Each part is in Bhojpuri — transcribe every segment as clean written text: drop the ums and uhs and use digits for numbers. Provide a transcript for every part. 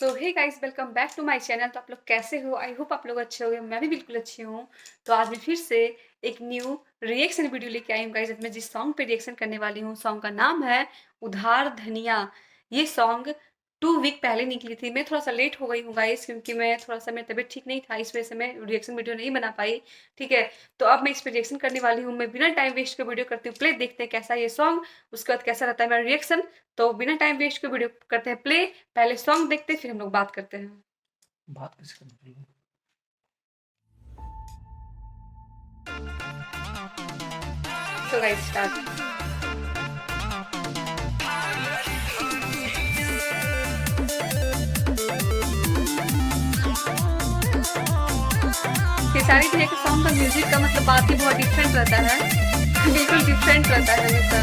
So hey guys, welcome back to my channel. तो आप लोग कैसे हो? आई होप आप लोग अच्छे होंगे। मैं भी बिल्कुल अच्छी हूँ। तो आज मैं फिर से एक न्यू रिएक्शन वीडियो लेके आई हूँ गाइस। मैं जिस सॉन्ग पे रिएक्शन करने वाली हूँ, सॉन्ग का नाम है उधार धनिया। ये सॉन्ग 2 वीक पहले निकली थी। मैं थोड़ा सा लेट हो गई हूँ गाइस, क्योंकि मैं थोड़ा सा मेरी तबीयत ठीक नहीं था, इस वजह से मैं रिएक्शन वीडियो नहीं बना पाई। ठीक है, तो अब मैं इस पर रिएक्शन करने वाली हूँ। मैं बिना टाइम वेस्ट के वीडियो करती हूँ प्ले। देखते हैं कैसा ये सॉन्ग, उसके बाद कैसा रहता है मेरा रिएक्शन। तो बिना टाइम वेस्ट के वीडियो करते हैं प्ले। पहले सॉन्ग देखते हैं, फिर हम लोग बात करते हैं। बात किसकी करनी है? So guys start. खेसारी भैया के सॉन्ग का म्यूजिक का मतलब बात ही बहुत डिफरेंट रहता है। बिल्कुल डिफरेंट रहता है हमेशा।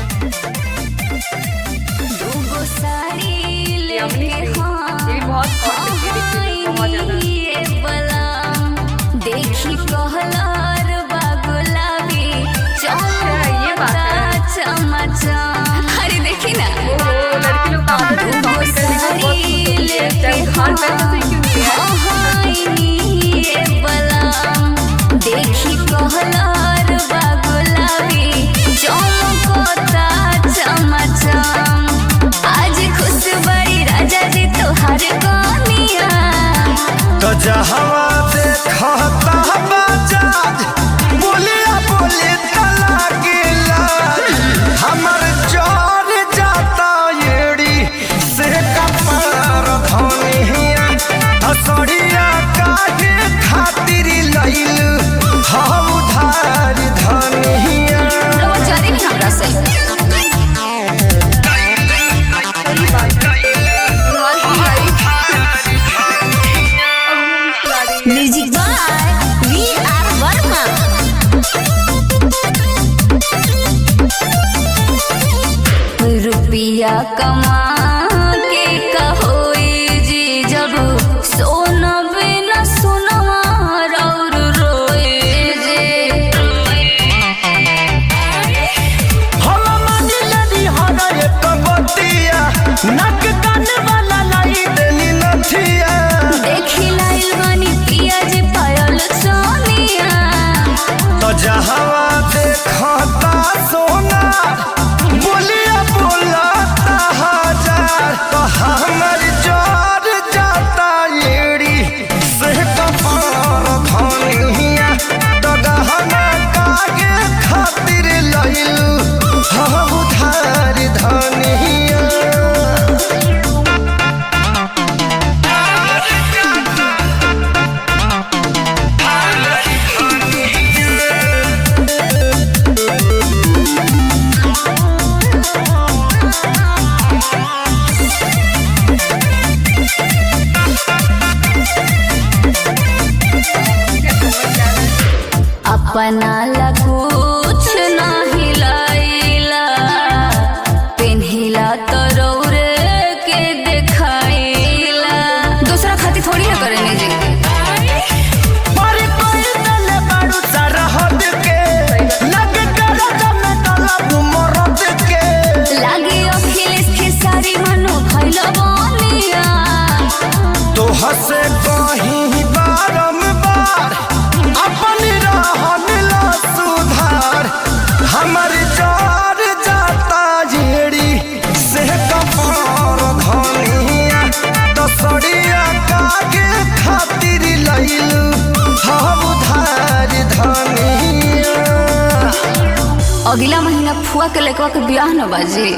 ये अमनी सिंह, ये भी बहुत हॉट लगती है, बहुत ज्यादा। ये बात है। अरे देखी ना, वो लड़की लोग का आदत है कमेंट करने का, बहुत खुश होती है। चाहे उधार पैसा से क्यों नहीं है। देखी कहलार बागुलाबी चमकता चमचम। आज खुश बड़ी राजा जी तोहार कनिया। तो जहवा देखता बाजाज बोलिया बोली तला गिला हमर जोर जाता येड़ी से कपार धनिया। हसड़िया काहे खातिर लइल हम उधार धनिया। रवा जारी नहीं हमरा से। सही बात है। उधार की गाड़ी। अब वो मुस्कुरा रही है। Music by VR Verma. रुपया कमा के कहोई जी जब सोना बिना सुनवा और रोए जे। हम मानी लड़ी हरा एक बतिया नक कान वाला लाई देनी नथिया। देखी लाइल बानी पिया जी पायल सोनिया। तो जहवा देखता सोना बोलिया बोलता हजार। तो हमर जोर जाता येड़ी से कपार धनिया। तो गहना कागे खातिर लइलू हम उधार धनिया। अपना ला कुछ नहीं लाइला, पेन्हिला तो रौरे के देखाइला। दूसरा खातिर थोड़ी ना करेंगे जी। पर कोई दले बाड़ू सरहद के लगे करा जमे तलब मरद के। लागे अखिलेश खेसारी मनो भइल बनिया। तो हसे कहीं बारंबार अपन रहन ला सुधार। हमर जोर जाता जेड़ी से कपार धनिया। तो सड़िया कागे खातिर लइलू हम उधार धनिया। अगला महीना फुआ के लड़का के ब्याह न बाजी।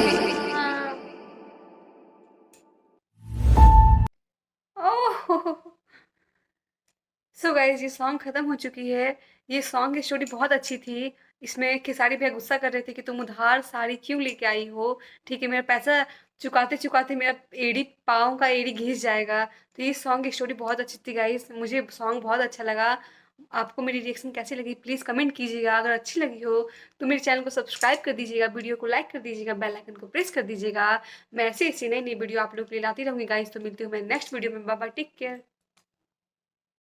सो गाइज, ये सॉन्ग खत्म हो चुकी है। ये सॉन्ग की स्टोरी बहुत अच्छी थी। इसमें खेसारी भैया गुस्सा कर रहे थे कि तुम उधार साड़ी क्यों लेके आई हो। ठीक है, मेरा पैसा चुकाते चुकाते मेरा एड़ी, पाँव का एड़ी घिस जाएगा। तो ये सॉन्ग की स्टोरी बहुत अच्छी थी गाइज। मुझे सॉन्ग बहुत अच्छा लगा। आपको मेरी रिएक्शन कैसी लगी प्लीज़ कमेंट कीजिएगा। अगर अच्छी लगी हो तो मेरे चैनल को सब्सक्राइब कर दीजिएगा, वीडियो को लाइक कर दीजिएगा, बेल आइकन को प्रेस कर दीजिएगा। मैं ऐसी ऐसी नई नई वीडियो आप लोग के लिए लाती रहूँगी गाइज। तो मिलती हूँ मैं नेक्स्ट वीडियो में। Bye bye, take care.